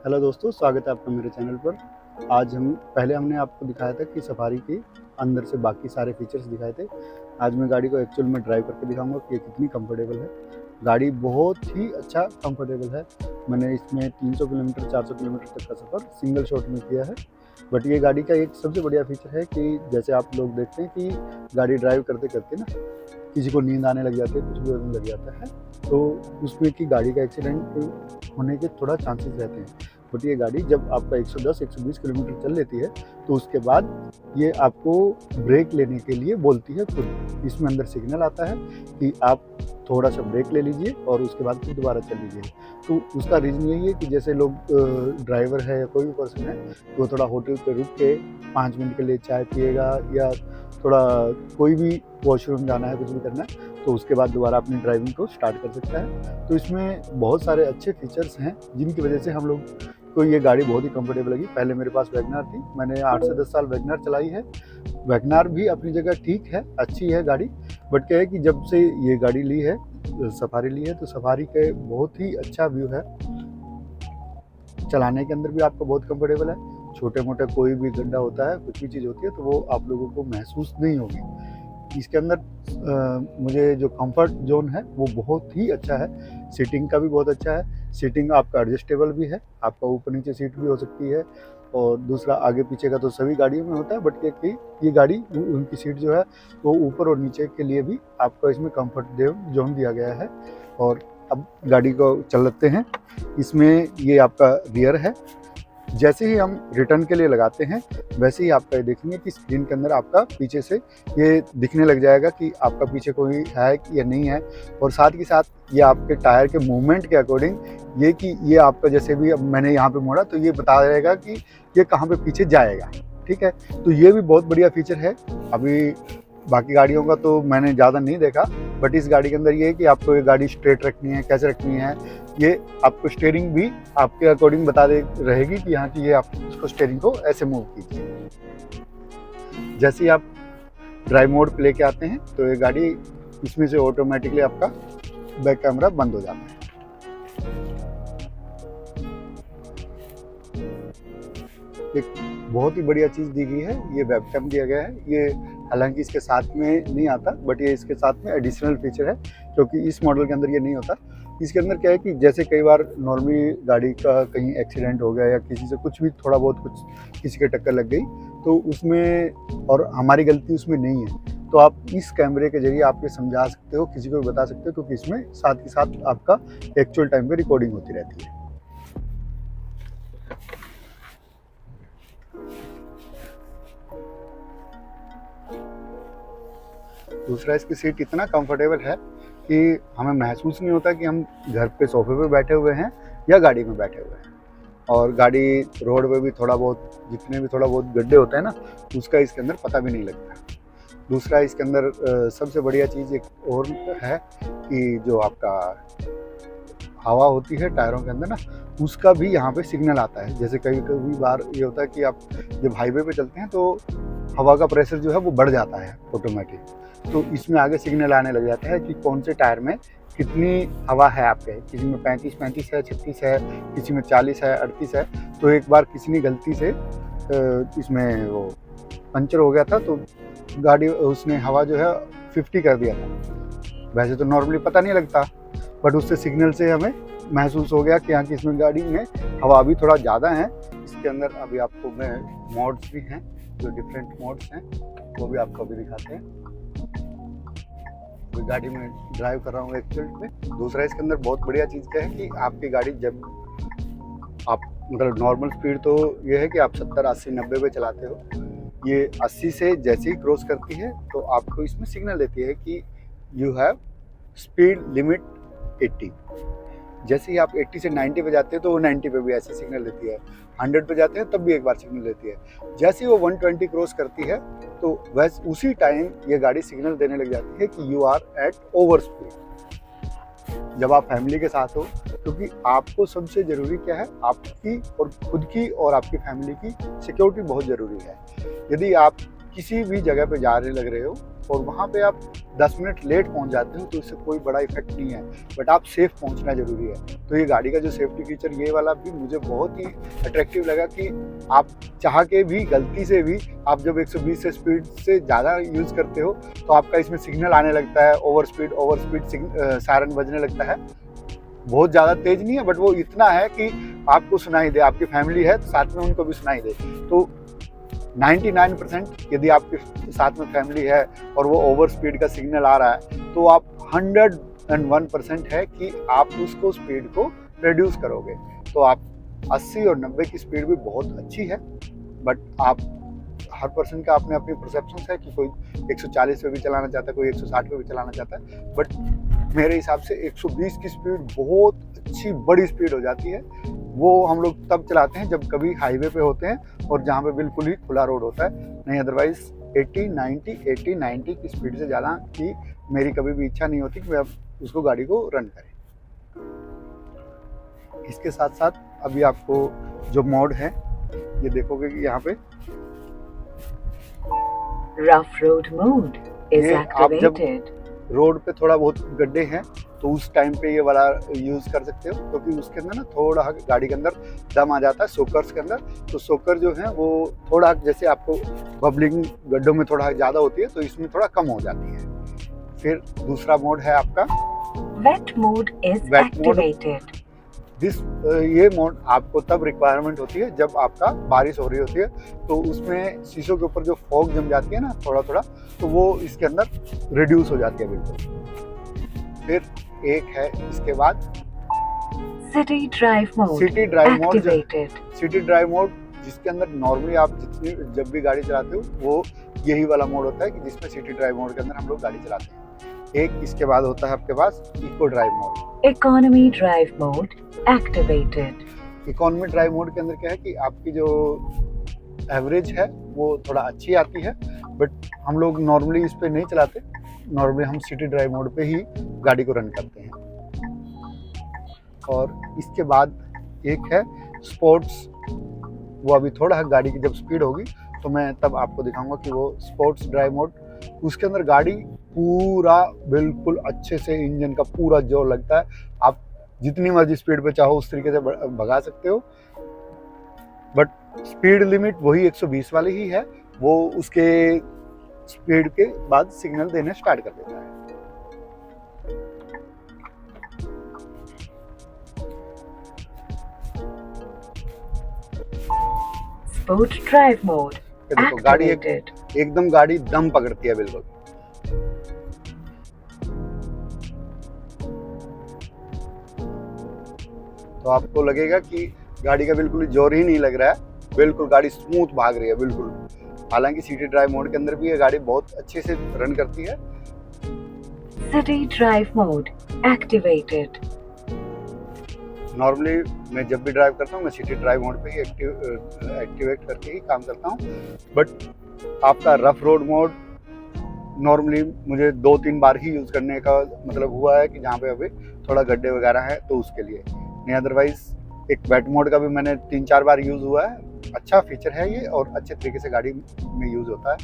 Hello दोस्तों, स्वागत है आपका मेरे चैनल पर। आज हमने आपको दिखाया था कि सफारी के अंदर से बाकी सारे फीचर्स दिखाए थे। आज मैं गाड़ी को एक्चुअल में ड्राइव करके दिखाऊंगा कि ये कितनी कंफर्टेबल है। गाड़ी बहुत ही अच्छा कंफर्टेबल है। मैंने इसमें 300 किलोमीटर 400 किलोमीटर तक का सफ़र सिंगल शॉट में किया है। बट ये गाड़ी का एक सबसे बढ़िया फीचर है कि जैसे आप लोग देखते हैं कि गाड़ी ड्राइव करते करते ना किसी को नींद आने लग जाती है, कुछ भी होने लग जाता है, तो उसमें कि गाड़ी का एक्सीडेंट होने के थोड़ा चांसेस रहते हैं। बट ये गाड़ी जब आपका 110-120 किलोमीटर चल लेती है तो उसके बाद ये आपको ब्रेक लेने के लिए बोलती है खुद। इसमें अंदर सिग्नल आता है कि आप थोड़ा सा ब्रेक ले लीजिए और उसके बाद फिर दोबारा चल लीजिए। तो उसका रीज़न यही है कि जैसे लोग ड्राइवर है या कोई भी पर्सन है तो थोड़ा होटल पे रुक के 5 मिनट के लिए चाय पिएगा या थोड़ा कोई भी वॉशरूम जाना है, कुछ भी करना है, तो उसके बाद दोबारा अपनी ड्राइविंग को स्टार्ट कर सकता है। तो इसमें बहुत सारे अच्छे फीचर्स हैं जिनकी वजह से हम लोग को ये गाड़ी बहुत ही कंफर्टेबल लगी। पहले मेरे पास वैगनार थी, मैंने 8 से 10 साल वैगनार चलाई है। वैगनार भी अपनी जगह ठीक है, अच्छी है गाड़ी। बट क्या है कि जब से ये गाड़ी ली है, सफारी ली है, तो सफारी के बहुत ही अच्छा व्यू है। चलाने के अंदर भी आपको बहुत कंफर्टेबल है। छोटे मोटे कोई भी गड्ढा होता है, कुछ भी चीज़ होती है, तो वो आप लोगों को महसूस नहीं होगी। इसके अंदर मुझे जो कंफर्ट जोन है वो बहुत ही अच्छा है। सीटिंग का भी बहुत अच्छा है। सीटिंग आपका एडजस्टेबल भी है, आपका ऊपर नीचे सीट भी हो सकती है। और दूसरा आगे पीछे का तो सभी गाड़ियों में होता है, बट ये गाड़ी उनकी सीट जो है वो ऊपर और नीचे के लिए भी आपको इसमें कंफर्ट जोन दिया गया है। और अब गाड़ी को चलाते हैं। इसमें ये आपका रियर है। जैसे ही हम रिटर्न के लिए लगाते हैं वैसे ही आपका ये देखेंगे कि स्क्रीन के अंदर आपका पीछे से ये दिखने लग जाएगा कि आपका पीछे कोई है या नहीं है। और साथ ही साथ ये आपके टायर के मूवमेंट के अकॉर्डिंग ये कि ये आपका जैसे भी अब मैंने यहाँ पे मोड़ा तो ये बता देगा कि ये कहाँ पे पीछे जाएगा। ठीक है, तो ये भी बहुत बढ़िया फीचर है। अभी बाकी गाड़ियों का तो मैंने ज़्यादा नहीं देखा, बट इस गाड़ी के अंदर ये है कि आपको ये गाड़ी स्ट्रेट रखनी है, कैसे रखनी है, ये आपको स्टीयरिंग भी आपके अकॉर्डिंग बता दे रहेगी कि यहाँ की ये आप उसको स्टीयरिंग को ऐसे मूव कीजिए। जैसे ही आप ड्राइव मोड पे लेके आते हैं तो ये गाड़ी इसमें से ऑटोमेटिकली आपका बैक कैमरा बंद हो जाता है। एक बहुत ही बढ़िया चीज़ दी गई है, ये वेबकैम दिया गया है। ये हालांकि इसके साथ में नहीं आता, बट ये इसके साथ में एडिशनल फीचर है क्योंकि इस मॉडल के अंदर ये नहीं होता। इसके अंदर क्या है कि जैसे कई बार नॉर्मली गाड़ी का कहीं एक्सीडेंट हो गया या किसी से कुछ भी थोड़ा बहुत कुछ किसी के टक्कर लग गई तो उसमें और हमारी गलती उसमें नहीं है, तो आप इस कैमरे के जरिए आप ये समझा सकते हो, किसी को भी बता सकते हो, क्योंकि इसमें साथ ही साथ आपका एक्चुअल टाइम पे रिकॉर्डिंग होती रहती है। दूसरा, इसकी सीट इतना कंफर्टेबल है कि हमें महसूस नहीं होता कि हम घर पे सोफे पे बैठे हुए हैं या गाड़ी में बैठे हुए हैं। और गाड़ी रोड पे भी थोड़ा बहुत जितने भी थोड़ा बहुत गड्ढे होते हैं ना, उसका इसके अंदर पता भी नहीं लगता। दूसरा, इसके अंदर सबसे बढ़िया चीज़ एक और है कि जो आपका हवा होती है टायरों के अंदर ना, उसका भी यहाँ पे सिग्नल आता है। जैसे कभी कभी बार ये होता है कि आप जब हाईवे पे चलते हैं तो हवा का प्रेशर जो है वो बढ़ जाता है ऑटोमेटिक, तो इसमें आगे सिग्नल आने लग जाता है कि कौन से टायर में कितनी हवा है आपके। किसी में 35 है, 36 है, किसी में 40 है, 38 है। तो एक बार किसी ने गलती से इसमें वो पंचर हो गया था तो गाड़ी उसने हवा जो है 50 कर दिया था। वैसे तो नॉर्मली पता नहीं लगता, बट उससे सिग्नल से हमें महसूस हो गया कि हाँ कि इसमें गाड़ी में हवा अभी थोड़ा ज़्यादा है। इसके अंदर अभी आपको मैं मोड्स भी हैं, जो डिफरेंट मोड्स हैं वो भी आपको अभी दिखाते हैं। तो गाड़ी में ड्राइव कर रहा हूँ एक्चुअल में। दूसरा, इसके अंदर बहुत बढ़िया चीज़ क्या है कि आपकी गाड़ी जब आप मतलब नॉर्मल स्पीड तो ये है कि आप 70, 80, 90 पे चलाते हो, ये 80 से जैसे ही क्रॉस करती है तो आपको इसमें सिग्नल देती है कि यू हैव स्पीड लिमिट 80। जैसे ही आप 80 से 90 पे जाते हैं तो वो 90 पे भी ऐसे सिग्नल देती है। 100 पे जाते हैं तब भी एक बार सिग्नल देती है। जैसे ही वो 120 क्रॉस करती है तो वैसे उसी टाइम ये गाड़ी सिग्नल देने लग जाती है कि you are at over speed. जब आप फैमिली के साथ हो, क्योंकि आपको सबसे ज़रूरी क्या है, आपकी और खुद की और आपकी फैमिली की सिक्योरिटी बहुत ज़रूरी है। यदि आप किसी भी जगह पे जा रहे लग रहे हो और वहाँ पे आप 10 मिनट लेट पहुँच जाते हो तो इससे कोई बड़ा इफेक्ट नहीं है, बट आप सेफ पहुँचना ज़रूरी है। तो ये गाड़ी का जो सेफ्टी फीचर ये वाला भी मुझे बहुत ही अट्रैक्टिव लगा कि आप चाह के भी गलती से भी आप जब 120 से स्पीड से ज़्यादा यूज़ करते हो तो आपका इसमें सिग्नल आने लगता है, ओवर स्पीड सायरन बजने लगता है। बहुत ज़्यादा तेज नहीं है, बट वो इतना है कि आपको सुनाई दे, आपकी फैमिली है तो साथ में उनको भी सुनाई दे। तो 99% यदि आपके साथ में फैमिली है और वो ओवर स्पीड का सिग्नल आ रहा है तो आप 101% है कि आप उसको स्पीड को रिड्यूस करोगे। तो आप 80 और 90 की स्पीड भी बहुत अच्छी है, बट आप हर पर्सन का अपने अपनी परसेप्शन है कि कोई 140 पे भी चलाना चाहता है, कोई 160 पे भी चलाना चाहता है, बट मेरे हिसाब से 120 की स्पीड बहुत अच्छी बड़ी स्पीड हो जाती है। वो हम लोग तब चलाते हैं जब कभी हाईवे पे होते हैं और जहाँ पे बिल्कुल ही खुला रोड होता है, नहीं अदरवाइज 80-90 की स्पीड से ज़्यादा की मेरी कभी भी इच्छा नहीं होती कि मैं उसको गाड़ी को रन करें। इसके साथ साथ अभी आपको जो मोड है ये देखोगे कि यहाँ पे rough road mode is activated. Road पे थोड़ा बहुत गड्ढे हैं तो उस टाइम पे ये वाला यूज कर सकते हो, क्योंकि उसके अंदर ना थोड़ा गाड़ी के अंदर दम आ जाता है सोकर्स के अंदर। तो सोकर जो है वो थोड़ा जैसे आपको बबलिंग गड्ढों में थोड़ा ज़्यादा होती है तो इसमें थोड़ा कम हो जाती है। फिर दूसरा मोड है आपका वेट मोड इज एक्टिवेटेड। ये मोड आपको तब रिक्वायरमेंट होती है जब आपका बारिश हो रही होती है तो उसमें शीशों के ऊपर जो फॉग जम जाती है ना थोड़ा थोड़ा, तो वो इसके अंदर रिड्यूस हो जाती है बिल्कुल। फिर एक है इसके बाद city drive mode city drive mode जिसके अंदर नॉर्मली आप जितनी जब भी गाड़ी चलाते हो वो यही वाला मोड होता है कि जिसमें सिटी ड्राइव मोड के अंदर हम लोग गाड़ी चलाते हैं। एक इसके बाद होता है आपके पास eco drive mode. Economy drive mode activated. Economy drive mode के अंदर क्या है कि आपकी जो एवरेज है वो थोड़ा अच्छी आती है, बट हम लोग नॉर्मली इस पे नहीं चलाते, नॉर्मली हम सिटी ड्राइव मोड पे ही गाड़ी को रन करते हैं। और इसके बाद एक है स्पोर्ट्स, वो अभी थोड़ा गाड़ी की जब स्पीड होगी तो मैं तब आपको दिखाऊंगा कि वो स्पोर्ट्स ड्राइव मोड, उसके अंदर गाड़ी पूरा बिल्कुल अच्छे से इंजन का पूरा जोर लगता है। आप जितनी मर्जी स्पीड पे चाहो उस तरीके से भगा सकते हो, बट स्पीड लिमिट वही 120 वाली ही है। वो उसके स्पीड के बाद सिग्नल देने स्टार्ट कर देता है। स्पोर्ट ड्राइव मोड देखो गाड़ी एकदम गाड़ी दम पकड़ती है बिल्कुल। तो आपको लगेगा कि गाड़ी का बिल्कुल जोर ही नहीं लग रहा है, बिल्कुल गाड़ी स्मूथ भाग रही है बिल्कुल। हालांकि सिटी ड्राइव मोड के अंदर भी ये गाड़ी बहुत अच्छे से रन करती है। City drive mode activated. Normally मैं जब भी ड्राइव करता हूँ मैं सिटी ड्राइव मोड पे ही एक्टिवेट करके ही काम करता हूँ, बट आपका रफ रोड मोड नॉर्मली मुझे 2-3 बार ही यूज़ करने का मतलब हुआ है कि जहाँ पे अभी थोड़ा गड्ढे वगैरह हैं तो उसके लिए, नहीं अदरवाइज एक वेट मोड का भी मैंने 3-4 बार यूज़ हुआ है। अच्छा फीचर है ये और अच्छे तरीके से गाड़ी में यूज़ होता है।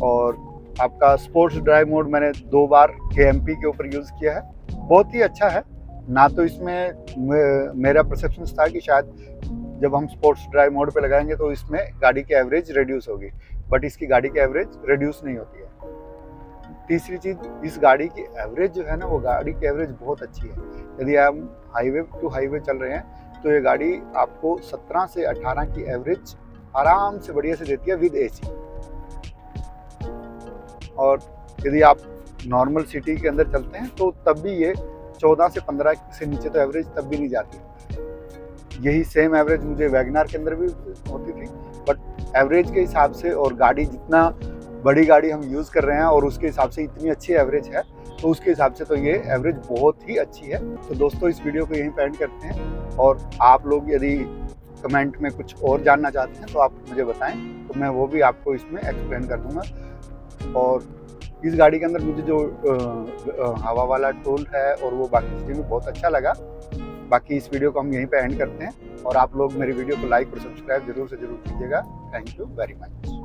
और आपका स्पोर्ट्स ड्राइव मोड मैंने 2 बार KMP के ऊपर यूज़ किया है, बहुत ही अच्छा है। ना तो इसमें मेरा परसेप्शन था कि शायद जब हम स्पोर्ट्स ड्राइव मोड पे लगाएंगे तो इसमें गाड़ी की एवरेज रिड्यूस होगी, बट इसकी गाड़ी की एवरेज रिड्यूस नहीं होती है। तीसरी चीज़, इस गाड़ी की एवरेज जो है ना, वो गाड़ी की एवरेज बहुत अच्छी है। यदि हम हाईवे टू हाईवे चल रहे हैं तो ये गाड़ी आपको 17 से 18 की एवरेज आराम से बढ़िया से देती है विद AC। और यदि आप नॉर्मल सिटी के अंदर चलते हैं तो तब भी ये 14 से 15 से नीचे तो एवरेज तब भी नहीं जाती। यही सेम एवरेज मुझे वैगनार के अंदर भी होती थी, बट एवरेज के हिसाब से और गाड़ी जितना बड़ी गाड़ी हम यूज़ कर रहे हैं और उसके हिसाब से इतनी अच्छी एवरेज है, तो उसके हिसाब से तो ये एवरेज बहुत ही अच्छी है। तो दोस्तों इस वीडियो को यहीं पे एंड करते हैं, और आप लोग यदि कमेंट में कुछ और जानना चाहते हैं तो आप मुझे बताएं, तो मैं वो भी आपको इसमें एक्सप्लेन कर दूँगा। और इस गाड़ी के अंदर मुझे जो हवा वाला टूल है और वो बाकी चीज़ें भी बहुत अच्छा लगा। बाकी इस वीडियो को हम यहीं पे एंड करते हैं, और आप लोग मेरी वीडियो को लाइक और सब्सक्राइब जरूर से जरूर कीजिएगा। Thank you very much.